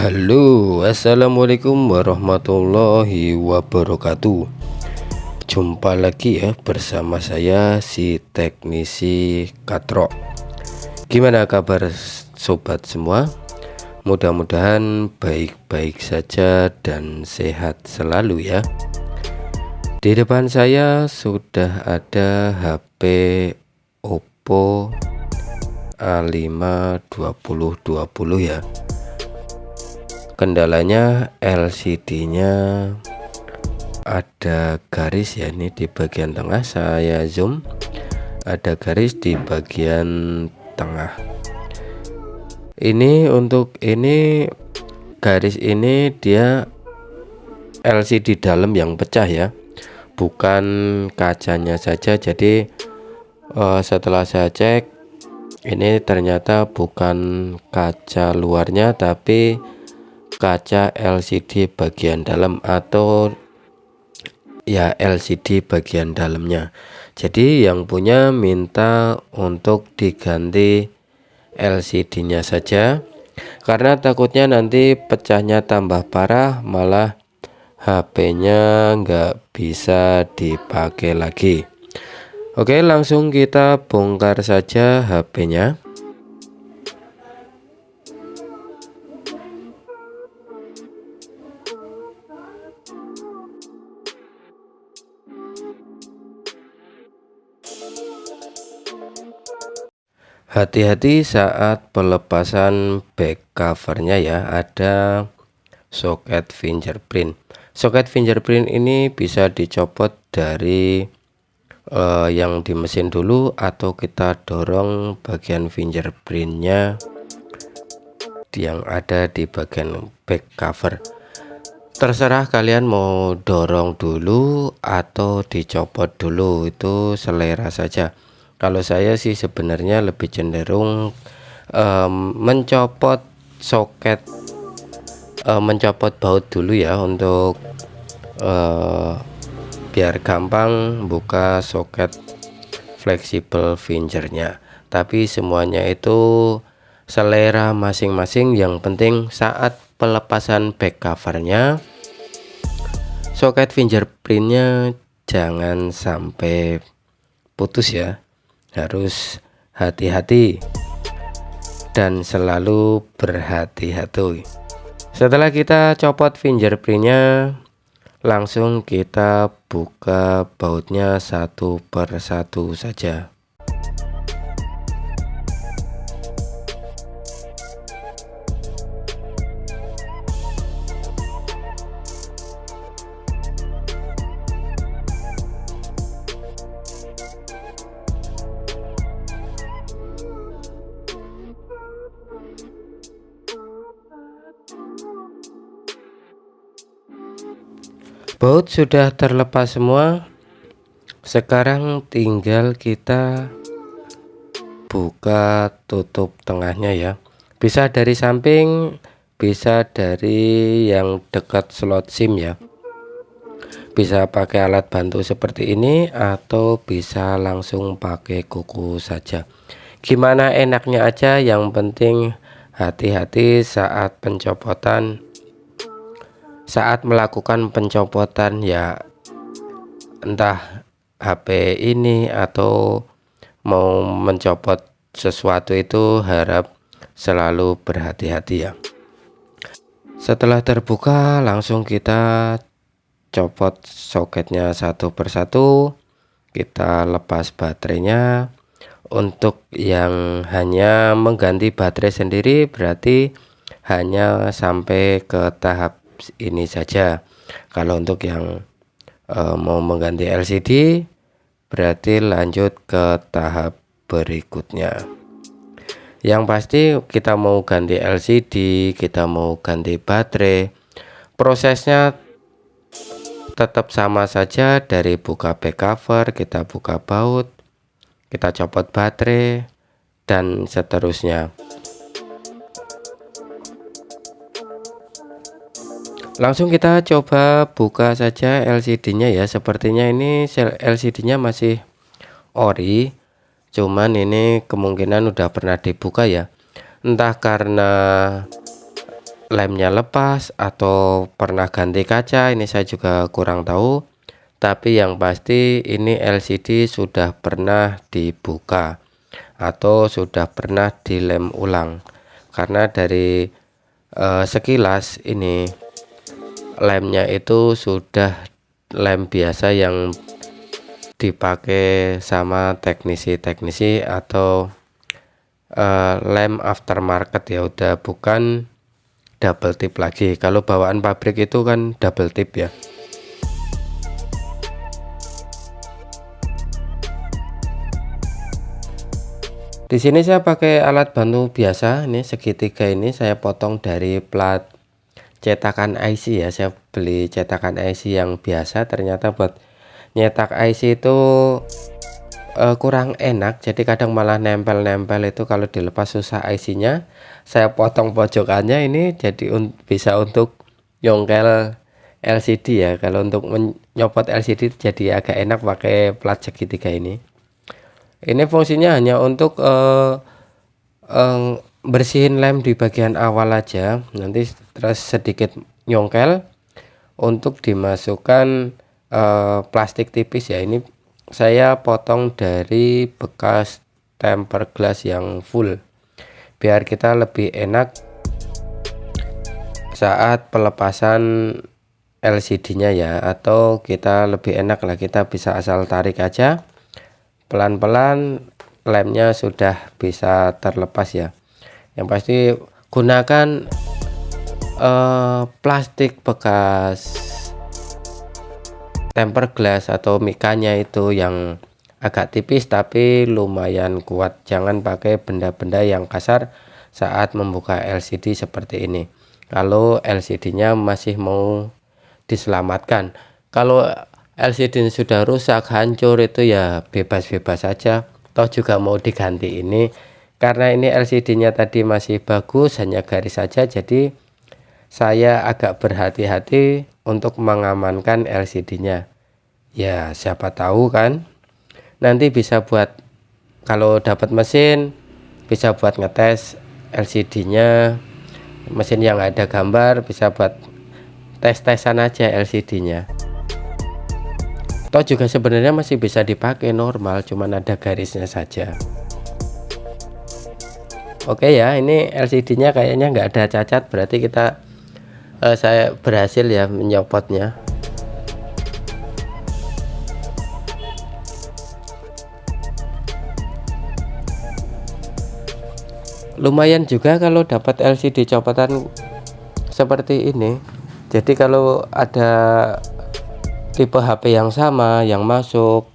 Halo, assalamualaikum warahmatullahi wabarakatuh. Jumpa lagi ya bersama saya si teknisi Katro. Gimana kabar sobat semua? Mudah-mudahan baik-baik saja dan sehat selalu ya. Di depan saya sudah ada HP Oppo A5 2020 ya. Kendalanya LCD-nya ada garis ya, ini di bagian tengah. Saya zoom, ada garis di bagian tengah. Ini untuk ini garis ini dia LCD dalam yang pecah ya, bukan kacanya saja. Jadi setelah saya cek, ini ternyata bukan kaca luarnya tapi kaca LCD bagian dalam, atau ya LCD bagian dalamnya. Jadi yang punya minta untuk diganti LCD-nya saja, karena takutnya nanti pecahnya tambah parah, malah HP-nya nggak bisa dipakai lagi. Oke, langsung kita bongkar saja HP-nya. Hati-hati saat pelepasan back covernya ya, ada soket fingerprint. Soket fingerprint ini bisa dicopot dari yang di mesin dulu, atau kita dorong bagian fingerprintnya yang ada di bagian back cover. Terserah kalian mau dorong dulu atau dicopot dulu, itu selera saja. Kalau saya sih sebenarnya lebih cenderung mencopot soket, mencopot baut dulu ya, untuk biar gampang buka soket fleksibel fingernya. Tapi semuanya itu selera masing-masing. Yang penting saat pelepasan back covernya, soket fingerprintnya jangan sampai putus ya. Harus hati-hati dan selalu berhati-hati. Setelah kita copot fingerprintnya, langsung kita buka bautnya satu per satu saja. Baut sudah terlepas semua. Sekarang tinggal kita buka tutup tengahnya ya. Bisa dari samping, bisa dari yang dekat slot SIM ya. Bisa pakai alat bantu seperti ini, atau bisa langsung pakai kuku saja. Gimana enaknya aja, yang penting hati-hati saat pencopotan. Saat melakukan pencopotan ya, entah HP ini atau mau mencopot sesuatu, itu harap selalu berhati-hati ya. Setelah terbuka, langsung kita copot soketnya satu persatu. Kita lepas baterainya. Untuk yang hanya mengganti baterai sendiri, berarti hanya sampai ke tahap ini saja. Kalau untuk yang mau mengganti LCD, berarti lanjut ke tahap berikutnya. Yang pasti kita mau ganti LCD, kita mau ganti baterai, prosesnya tetap sama saja. Dari buka back cover, kita buka baut, kita copot baterai, dan seterusnya. Langsung kita coba buka saja LCD-nya ya. Sepertinya ini LCD-nya masih ori, cuman ini kemungkinan udah pernah dibuka ya. Entah karena lemnya lepas atau pernah ganti kaca, ini saya juga kurang tahu. Tapi yang pasti ini LCD sudah pernah dibuka atau sudah pernah dilem ulang, karena dari sekilas ini lemnya itu sudah lem biasa yang dipakai sama teknisi-teknisi atau lem aftermarket ya, udah bukan double tip lagi. Kalau bawaan pabrik itu kan double tip ya. Di sini saya pakai alat bantu biasa, ini segitiga ini saya potong dari plat cetakan IC ya. Saya beli cetakan IC yang biasa, ternyata buat nyetak IC itu kurang enak, jadi kadang malah nempel-nempel, itu kalau dilepas susah IC-nya. Saya potong pojokannya ini jadi bisa untuk nyongkel LCD ya. Kalau untuk menyopot LCD jadi agak enak pakai plat segitiga ini. Ini fungsinya hanya untuk bersihin lem di bagian awal aja, nanti terus sedikit nyongkel untuk dimasukkan plastik tipis ya. Ini saya potong dari bekas tempered glass yang full, biar kita lebih enak saat pelepasan LCD-nya ya, atau kita lebih enak lah, kita bisa asal tarik aja pelan-pelan, lemnya sudah bisa terlepas ya. Yang pasti gunakan plastik bekas tempered glass atau mikanya itu yang agak tipis tapi lumayan kuat. Jangan pakai benda-benda yang kasar saat membuka LCD seperti ini, kalau LCD-nya masih mau diselamatkan. Kalau LCD sudah rusak, hancur, itu ya bebas-bebas saja, toh juga mau diganti ini. Karena ini LCD-nya tadi masih bagus, hanya garis saja, jadi saya agak berhati-hati untuk mengamankan LCD-nya. Ya siapa tahu kan nanti bisa buat, kalau dapat mesin bisa buat ngetes LCD-nya, mesin yang ada gambar, bisa buat tes-tesan aja LCD-nya. Toh juga sebenarnya masih bisa dipakai normal, cuman ada garisnya saja. Oke ya, ini LCD-nya kayaknya nggak ada cacat, berarti kita saya berhasil ya menyopotnya. Lumayan juga kalau dapat LCD copotan seperti ini. Jadi kalau ada tipe HP yang sama yang masuk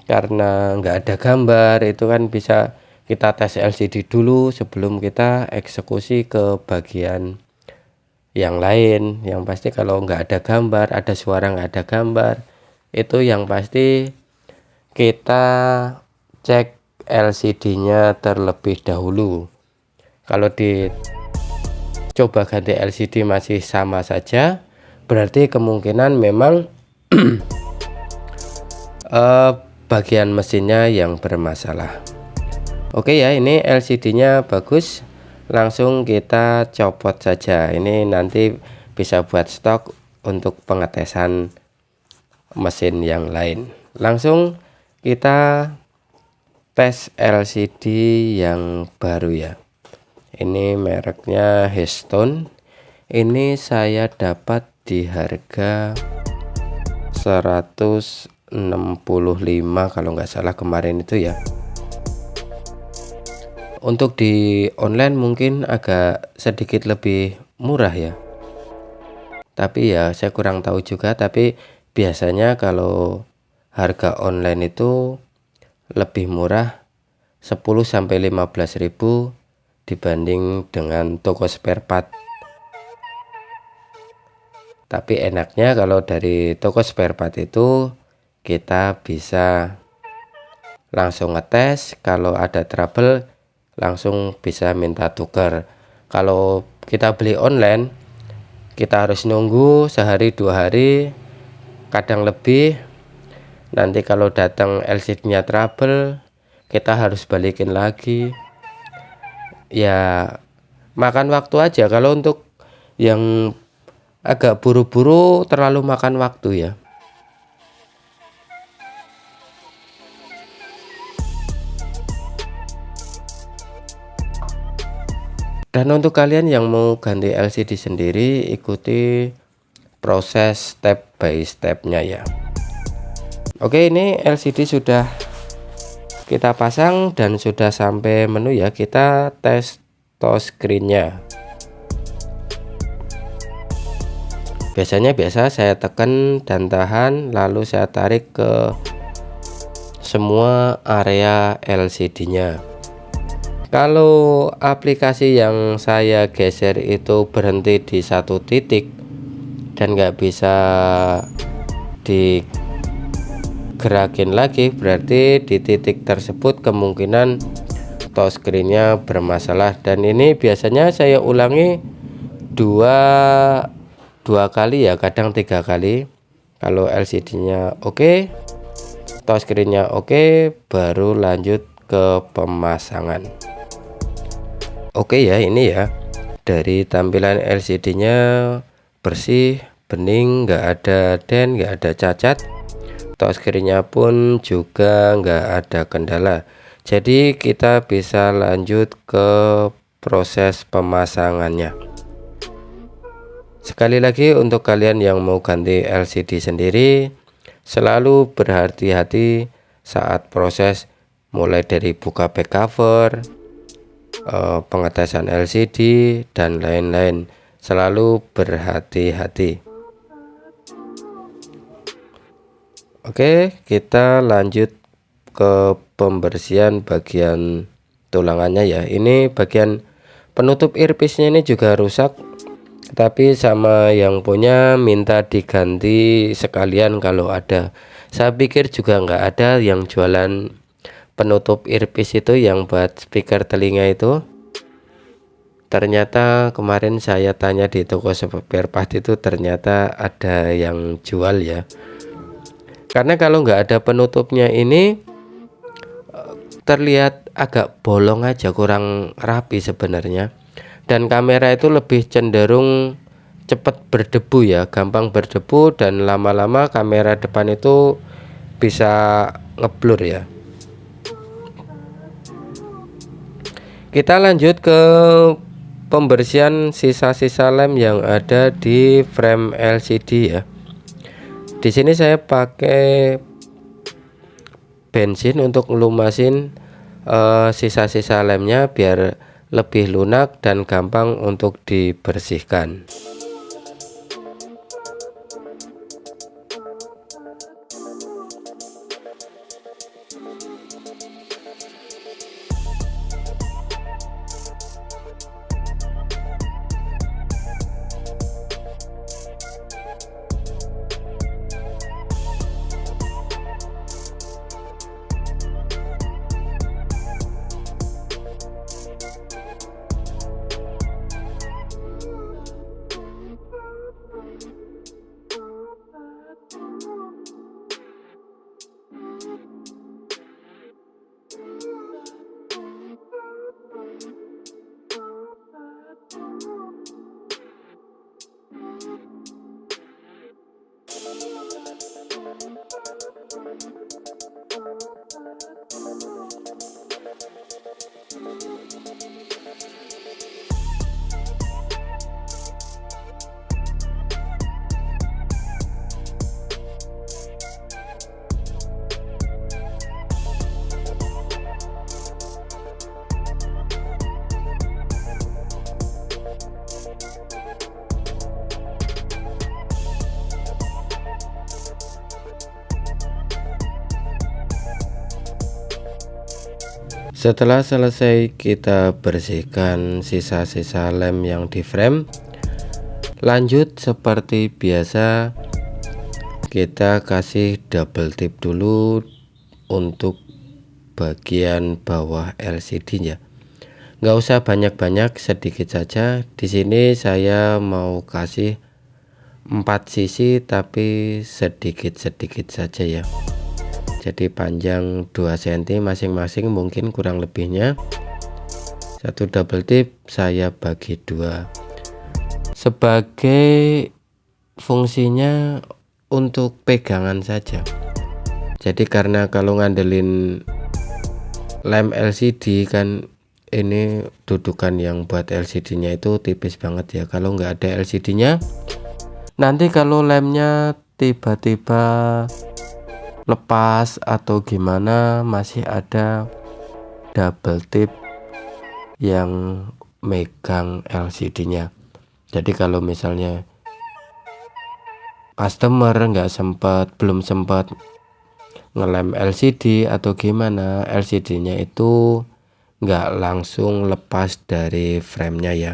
karena nggak ada gambar, itu kan bisa kita tes LCD dulu sebelum kita eksekusi ke bagian yang lain. Yang pasti kalau nggak ada gambar, ada suara nggak ada gambar, itu yang pasti kita cek LCD-nya terlebih dahulu. Kalau dicoba ganti LCD masih sama saja, berarti kemungkinan memang bagian mesinnya yang bermasalah. Oke ya, ini LCD-nya bagus, langsung kita copot saja. Ini nanti bisa buat stok untuk pengetesan mesin yang lain. Langsung kita tes LCD yang baru ya. Ini mereknya Hestone. Ini saya dapat di harga 165 kalau nggak salah kemarin itu ya. Untuk di online mungkin agak sedikit lebih murah ya, tapi ya saya kurang tahu juga. Tapi biasanya kalau harga online itu lebih murah 10-15 ribu dibanding dengan toko spare part. Tapi enaknya kalau dari toko spare part itu kita bisa langsung ngetes, kalau ada trouble langsung bisa minta tuker. Kalau kita beli online kita harus nunggu sehari 2 hari, kadang lebih. Nanti kalau datang LCD-nya trouble, kita harus balikin lagi. Ya makan waktu aja. Kalau untuk yang agak buru-buru terlalu makan waktu ya. Dan untuk kalian yang mau ganti LCD sendiri, ikuti proses step by stepnya ya. Oke, ini LCD sudah kita pasang dan sudah sampai menu ya. Kita tes touchscreen-nya. Biasa saya tekan dan tahan, lalu saya tarik ke semua area LCD-nya. Kalau aplikasi yang saya geser itu berhenti di satu titik dan nggak bisa digerakin lagi, berarti di titik tersebut kemungkinan touchscreen-nya bermasalah. Dan ini biasanya saya ulangi dua kali ya, kadang 3 kali. Kalau LCD-nya oke, touchscreen-nya oke, baru lanjut ke pemasangan. Oke ya, ini ya dari tampilan LCD-nya bersih, bening, nggak ada dent, nggak ada cacat. Touchscreen-nya pun juga nggak ada kendala. Jadi kita bisa lanjut ke proses pemasangannya. Sekali lagi untuk kalian yang mau ganti LCD sendiri, selalu berhati-hati saat proses, mulai dari buka back cover, pengetesan LCD dan lain-lain. Selalu berhati-hati. Oke, kita lanjut ke pembersihan bagian tulangannya ya. Ini bagian penutup earpiece-nya ini juga rusak, tapi sama yang punya minta diganti sekalian kalau ada. Saya pikir juga nggak ada yang jualan penutup earpiece itu yang buat speaker telinga itu. Ternyata kemarin saya tanya di toko spare part itu, ternyata ada yang jual ya. Karena kalau nggak ada penutupnya ini terlihat agak bolong aja, kurang rapi sebenarnya. Dan kamera itu lebih cenderung cepat berdebu ya, gampang berdebu, dan lama-lama kamera depan itu bisa ngeblur ya. Kita lanjut ke pembersihan sisa-sisa lem yang ada di frame LCD ya. Di sini saya pakai bensin untuk ngelumasin sisa-sisa lemnya biar lebih lunak dan gampang untuk dibersihkan. Setelah selesai kita bersihkan sisa-sisa lem yang di frame, lanjut seperti biasa kita kasih double tip dulu untuk bagian bawah LCD-nya. Nggak usah banyak-banyak, sedikit saja. Di sini saya mau kasih 4 sisi tapi sedikit-sedikit saja ya. Jadi panjang 2 cm masing-masing, mungkin kurang lebihnya. Satu double tip saya bagi 2. sebagai fungsinya untuk pegangan saja. Jadi karena kalau ngandelin lem LCD kan ini dudukan yang buat LCD nya itu tipis banget ya. Kalau nggak ada LCD nya, nanti kalau lemnya tiba-tiba lepas atau gimana, masih ada double tip yang megang LCD nya. Jadi kalau misalnya customer belum sempat ngelem LCD atau gimana, LCD nya itu nggak langsung lepas dari framenya ya.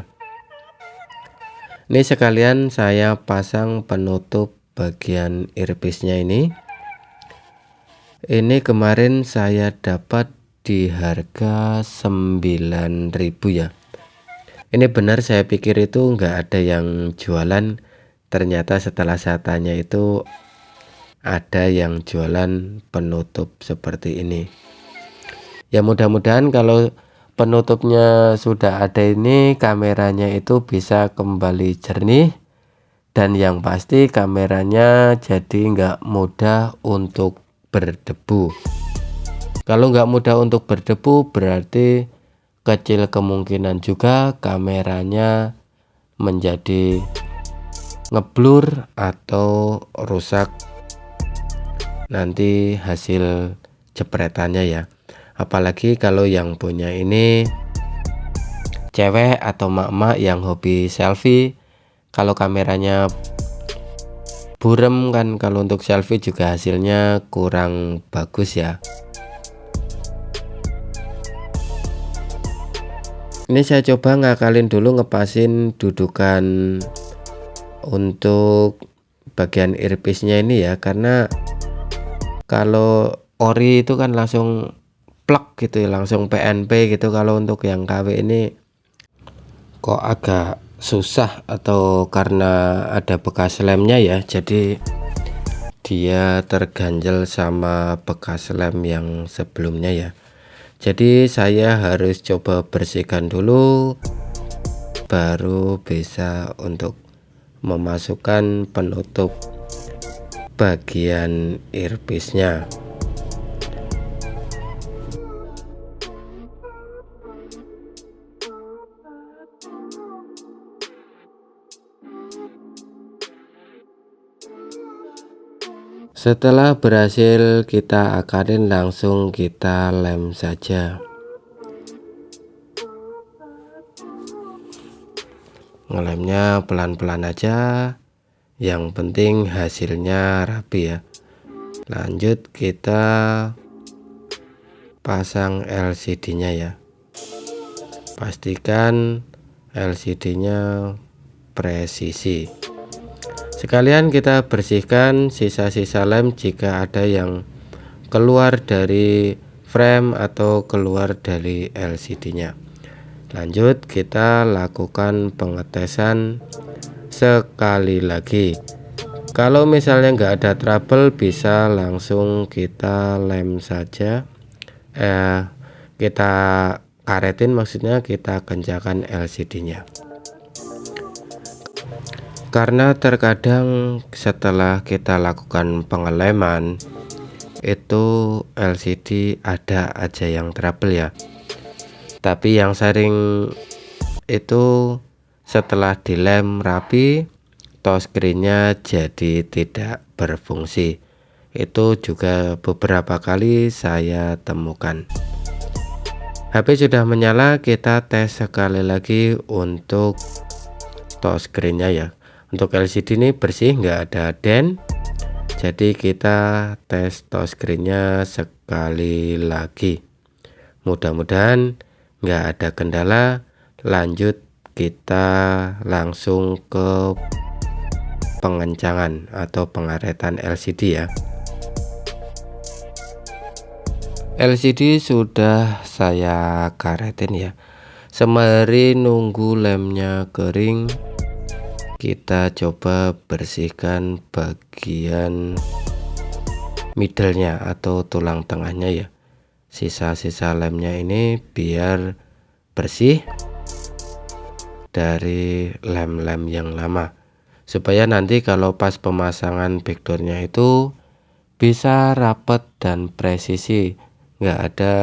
Ini sekalian saya pasang penutup bagian earpiece nya ini. Ini kemarin saya dapat di harga 9.000 ya. Ini benar, saya pikir itu nggak ada yang jualan, ternyata setelah saya tanya itu ada yang jualan penutup seperti ini. Ya mudah-mudahan kalau penutupnya sudah ada ini, kameranya itu bisa kembali jernih, dan yang pasti kameranya jadi nggak mudah untuk berdebu. Kalau nggak mudah untuk berdebu berarti kecil kemungkinan juga kameranya menjadi ngeblur atau rusak nanti hasil jepretannya ya. Apalagi kalau yang punya ini cewek atau mak-mak yang hobi selfie, kalau kameranya burem kan, kalau untuk selfie juga hasilnya kurang bagus ya. Ini saya coba ngakalin dulu ngepasin dudukan untuk bagian earpiece nya ini ya, karena kalau ori itu kan langsung plek gitu ya, langsung PNP gitu. Kalau untuk yang KW ini kok agak susah, atau karena ada bekas lemnya ya, jadi dia terganjel sama bekas lem yang sebelumnya ya. Jadi saya harus coba bersihkan dulu baru bisa untuk memasukkan penutup bagian earpiece nya. Setelah berhasil kita akarin, langsung kita lem saja. Ngelemnya pelan-pelan aja, yang penting hasilnya rapi ya. Lanjut kita pasang LCD nya ya. Pastikan LCD nya presisi. Sekalian kita bersihkan sisa-sisa lem jika ada yang keluar dari frame atau keluar dari LCD nya. Lanjut kita lakukan pengetesan sekali lagi. Kalau misalnya nggak ada trouble, bisa langsung kita lem saja, kita karetin, maksudnya kita kencangkan LCD nya. Karena terkadang setelah kita lakukan pengeleman itu LCD ada aja yang trouble ya. Tapi yang sering itu setelah dilem rapi, touchscreen-nya jadi tidak berfungsi. Itu juga beberapa kali saya temukan. HP sudah menyala, kita tes sekali lagi untuk touchscreen-nya ya. Untuk LCD ini bersih, nggak ada dent. Jadi kita tes touchscreen-nya sekali lagi. Mudah-mudahan nggak ada kendala. Lanjut kita langsung ke pengencangan atau pengaretan LCD ya. LCD sudah saya karetin ya. Sembari nunggu lemnya kering, kita coba bersihkan bagian middle-nya atau tulang tengahnya ya. Sisa-sisa lemnya ini biar bersih. dari lem-lem yang lama, supaya nanti kalau pas pemasangan backdoornya itu bisa rapet dan presisi, nggak ada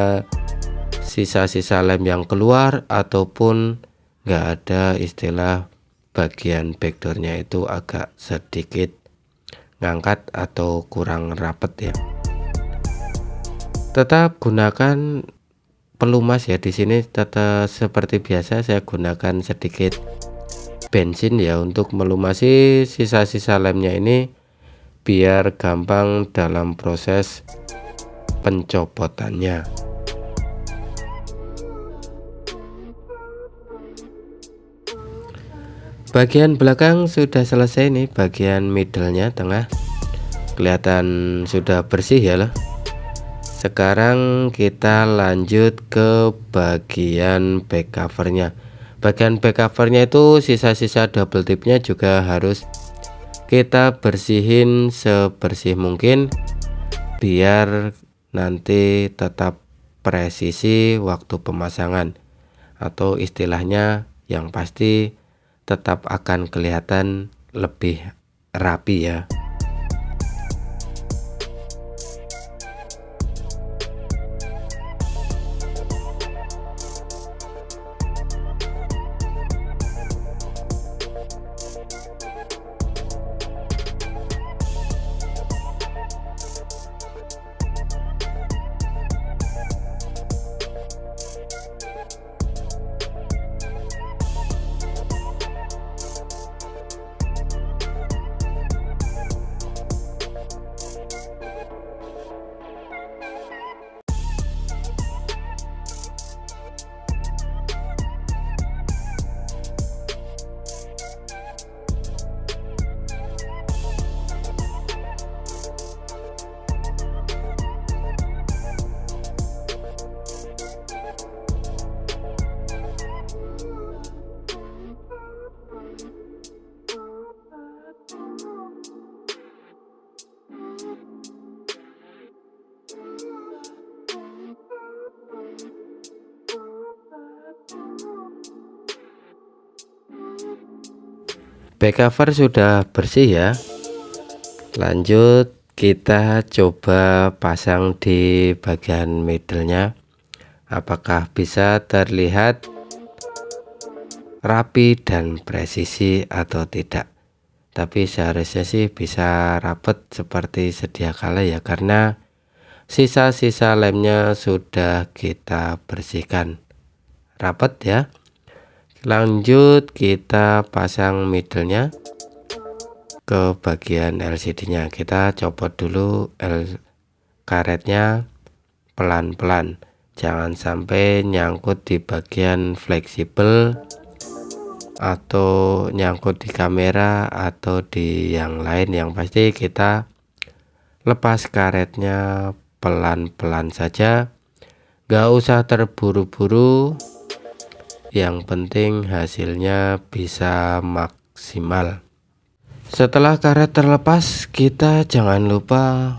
sisa-sisa lem yang keluar ataupun nggak ada istilah bagian backdoornya itu agak sedikit ngangkat atau kurang rapet ya. Tetap gunakan pelumas ya, di sini tetap seperti biasa saya gunakan sedikit bensin ya untuk melumasi sisa-sisa lemnya ini biar gampang dalam proses pencopotannya. Bagian belakang sudah selesai nih, bagian middle-nya tengah kelihatan sudah bersih ya loh. Sekarang kita lanjut ke bagian back covernya. Bagian back covernya itu sisa-sisa double tipnya juga harus kita bersihin sebersih mungkin biar nanti tetap presisi waktu pemasangan, atau istilahnya yang pasti tetap akan kelihatan lebih rapi ya. Back cover sudah bersih ya. Lanjut kita coba pasang di bagian middle-nya. Apakah bisa terlihat rapi dan presisi atau tidak? Tapi seharusnya sih bisa rapet seperti sedia kala ya, karena sisa-sisa lemnya sudah kita bersihkan rapet ya. Lanjut kita pasang middle-nya ke bagian LCD-nya. Kita copot dulu karetnya pelan-pelan, jangan sampai nyangkut di bagian fleksibel atau nyangkut di kamera atau di yang lain. Yang pasti kita lepas karetnya pelan-pelan saja, gak usah terburu-buru, yang penting hasilnya bisa maksimal. Setelah karet terlepas, kita jangan lupa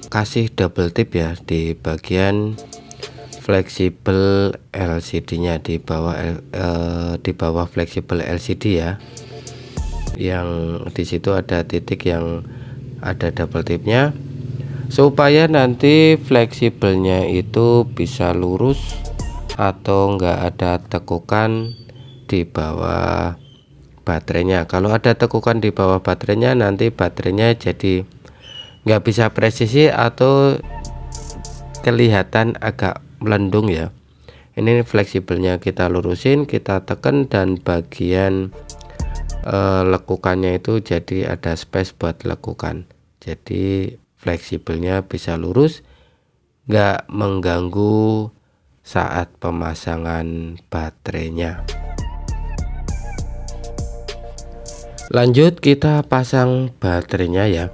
kasih double tip ya di bagian fleksibel LCD-nya, di bawah fleksibel LCD ya, yang di situ ada titik yang ada double tipnya, supaya nanti fleksibelnya itu bisa lurus atau enggak ada tekukan di bawah baterainya. Kalau ada tekukan di bawah baterainya, nanti baterainya jadi nggak bisa presisi atau kelihatan agak melendung ya. Ini fleksibelnya kita lurusin, kita tekan, dan bagian lekukannya itu jadi ada space buat lekukan, jadi fleksibelnya bisa lurus, nggak mengganggu saat pemasangan baterainya. Lanjut kita pasang baterainya ya.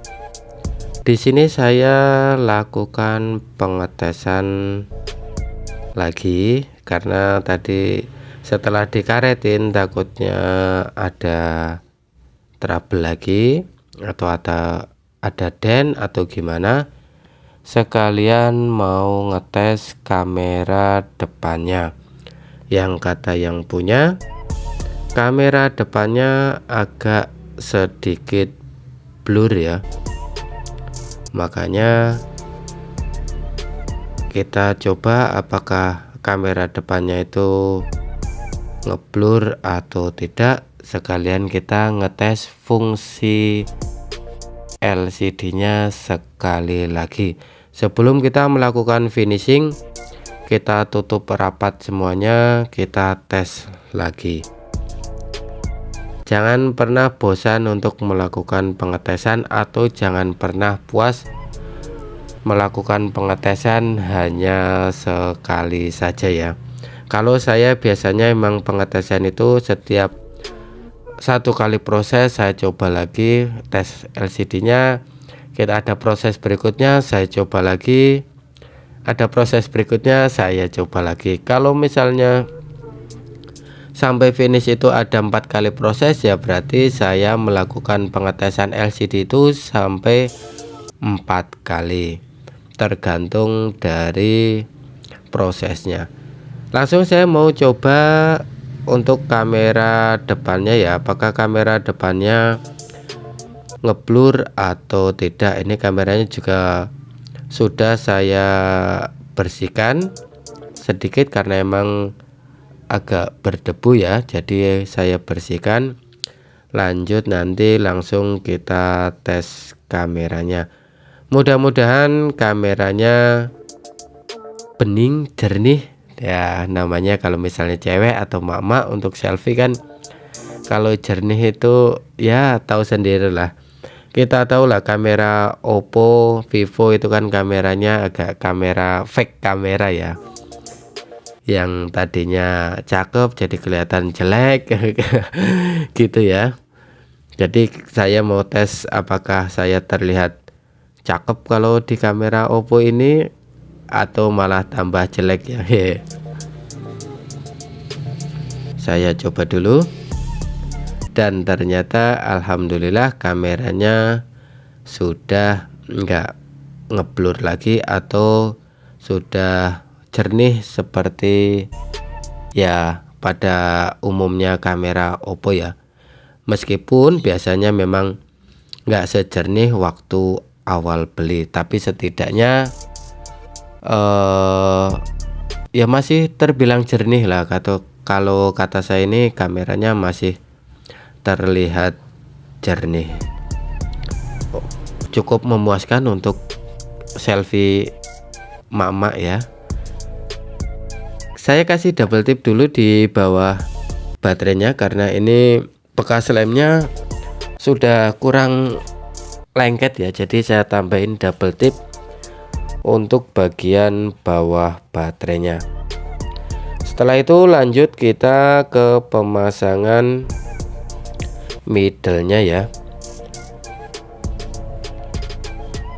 Di sini saya lakukan pengetesan lagi karena tadi setelah dikaretin takutnya ada trouble lagi atau ada den atau gimana. Sekalian mau ngetes kamera depannya, yang kata yang punya kamera depannya agak sedikit blur ya, makanya kita coba apakah kamera depannya itu ngeblur atau tidak. Sekalian kita ngetes fungsi LCD nya sekali lagi. Sebelum kita melakukan finishing, kita tutup rapat semuanya, kita tes lagi. Jangan pernah bosan untuk melakukan pengetesan, atau jangan pernah puas melakukan pengetesan hanya sekali saja ya. Kalau saya biasanya emang pengetesan itu setiap satu kali proses saya coba lagi tes LCD nya, kita ada proses berikutnya saya coba lagi, ada proses berikutnya saya coba lagi. Kalau misalnya sampai finish itu ada 4 kali proses, ya berarti saya melakukan pengetesan LCD itu sampai 4 kali, tergantung dari prosesnya. Langsung saya mau coba untuk kamera depannya ya, apakah kamera depannya ngeblur atau tidak. Ini kameranya juga sudah saya bersihkan sedikit karena emang agak berdebu ya, jadi saya bersihkan. Lanjut nanti langsung kita tes kameranya. Mudah-mudahan kameranya bening, jernih ya. Namanya kalau misalnya cewek atau mama untuk selfie kan, kalau jernih itu ya tahu sendiri lah. Kita tahu lah kamera Oppo, Vivo itu kan kameranya agak kamera fake kamera ya, yang tadinya cakep jadi kelihatan jelek gitu ya. Jadi saya mau tes apakah saya terlihat cakep kalau di kamera Oppo ini atau malah tambah jelek ya. Saya coba dulu, dan ternyata alhamdulillah kameranya sudah enggak ngeblur lagi atau sudah jernih seperti ya pada umumnya kamera Oppo ya. Meskipun biasanya memang enggak sejernih waktu awal beli, tapi setidaknya ya masih terbilang jernih lah. Kalau kata saya ini kameranya masih terlihat jernih, cukup memuaskan untuk selfie mama ya. Saya kasih double tip dulu di bawah baterainya karena ini bekas lemnya sudah kurang lengket ya, jadi saya tambahin double tip untuk bagian bawah baterainya. Setelah itu lanjut kita ke pemasangan middle-nya ya.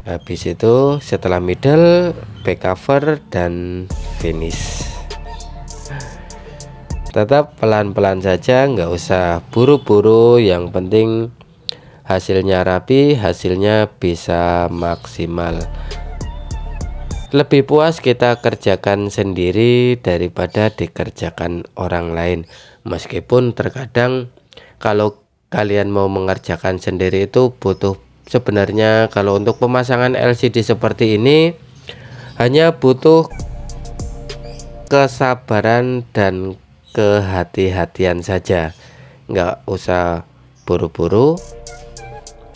Habis itu setelah middle, back cover dan finish. Tetap pelan-pelan saja, nggak usah buru-buru, yang penting hasilnya rapi, hasilnya bisa maksimal. Lebih puas kita kerjakan sendiri daripada dikerjakan orang lain. Meskipun terkadang kalau kalian mau mengerjakan sendiri itu butuh, sebenarnya kalau untuk pemasangan LCD seperti ini hanya butuh kesabaran dan kehati-hatian saja, nggak usah buru-buru.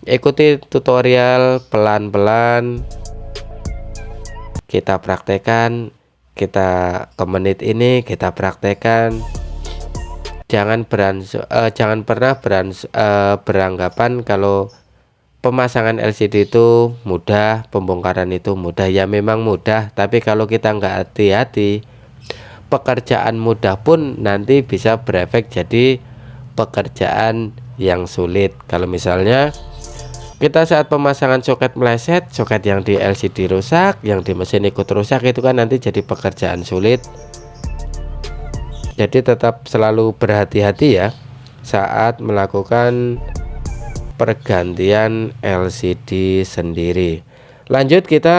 Ikuti tutorial pelan-pelan, kita praktekkan, kita ke menit ini kita praktekkan. Jangan pernah beranggapan kalau pemasangan LCD itu mudah, pembongkaran itu mudah. Ya memang mudah, tapi kalau kita nggak hati-hati, pekerjaan mudah pun nanti bisa berefek jadi pekerjaan yang sulit. Kalau misalnya kita saat pemasangan soket meleset, soket yang di LCD rusak, yang di mesin ikut rusak, itu kan nanti jadi pekerjaan sulit. Jadi tetap selalu berhati-hati ya saat melakukan pergantian LCD sendiri. Lanjut kita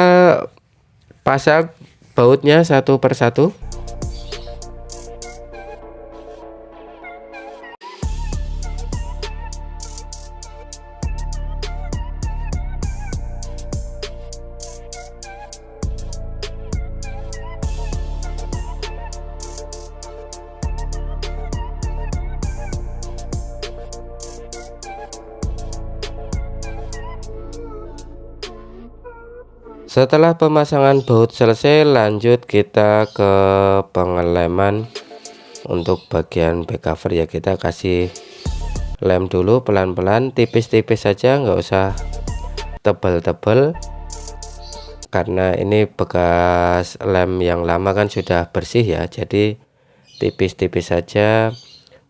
pasang bautnya satu persatu. Setelah pemasangan baut selesai, lanjut kita ke pengeleman. Untuk bagian back cover ya kita kasih lem dulu pelan-pelan, tipis-tipis saja, nggak usah tebal-tebal, karena ini bekas lem yang lama kan sudah bersih ya, jadi tipis-tipis saja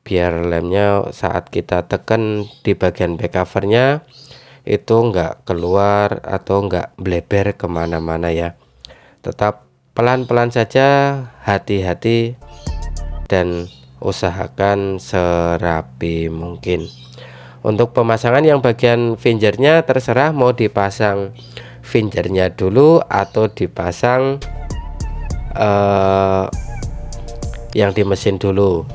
biar lemnya saat kita tekan di bagian back covernya itu nggak keluar atau nggak bleber kemana-mana ya. Tetap pelan-pelan saja, hati-hati, dan usahakan serapi mungkin. Untuk pemasangan yang bagian fingernya terserah mau dipasang fingernya dulu atau dipasang yang di mesin dulu,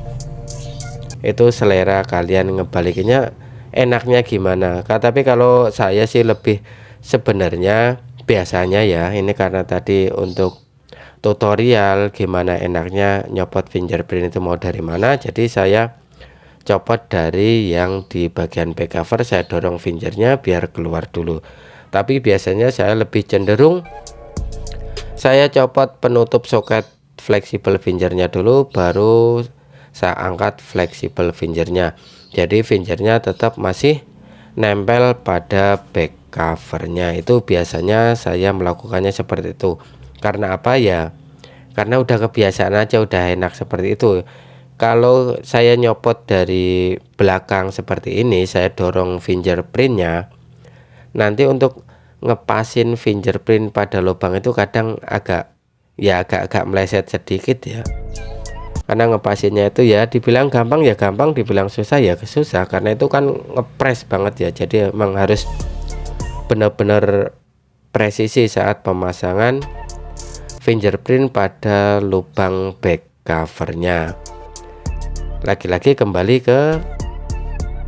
itu selera kalian ngebalikinnya enaknya gimana. Tapi kalau saya sih lebih sebenarnya biasanya ya, ini karena tadi untuk tutorial gimana enaknya nyopot fingerprint itu mau dari mana, jadi saya copot dari yang di bagian back cover, saya dorong fingernya biar keluar dulu. Tapi biasanya saya lebih cenderung saya copot penutup soket fleksibel fingernya dulu, baru saya angkat fleksibel fingernya, jadi fingernya tetap masih nempel pada back covernya. Itu biasanya saya melakukannya seperti itu. Karena apa ya, karena udah kebiasaan aja, udah enak seperti itu. Kalau saya nyopot dari belakang seperti ini, saya dorong fingerprintnya, nanti untuk ngepasin fingerprint pada lubang itu kadang agak meleset sedikit ya. Karena ngepasinnya itu ya dibilang gampang ya gampang, dibilang susah ya susah, karena itu kan ngepres banget ya. Jadi emang harus benar-benar presisi saat pemasangan fingerprint pada lubang back covernya. Lagi-lagi kembali ke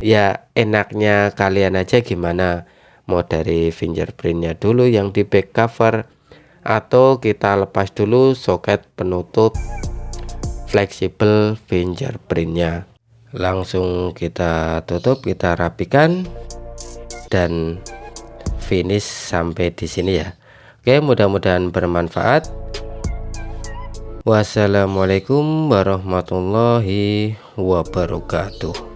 ya enaknya kalian aja gimana, mau dari fingerprintnya dulu yang di back cover atau kita lepas dulu soket penutup fleksibel fingerprintnya. Langsung kita tutup, kita rapikan dan finish sampai di sini ya. Oke, mudah-mudahan bermanfaat. Wassalamualaikum warahmatullahi wabarakatuh.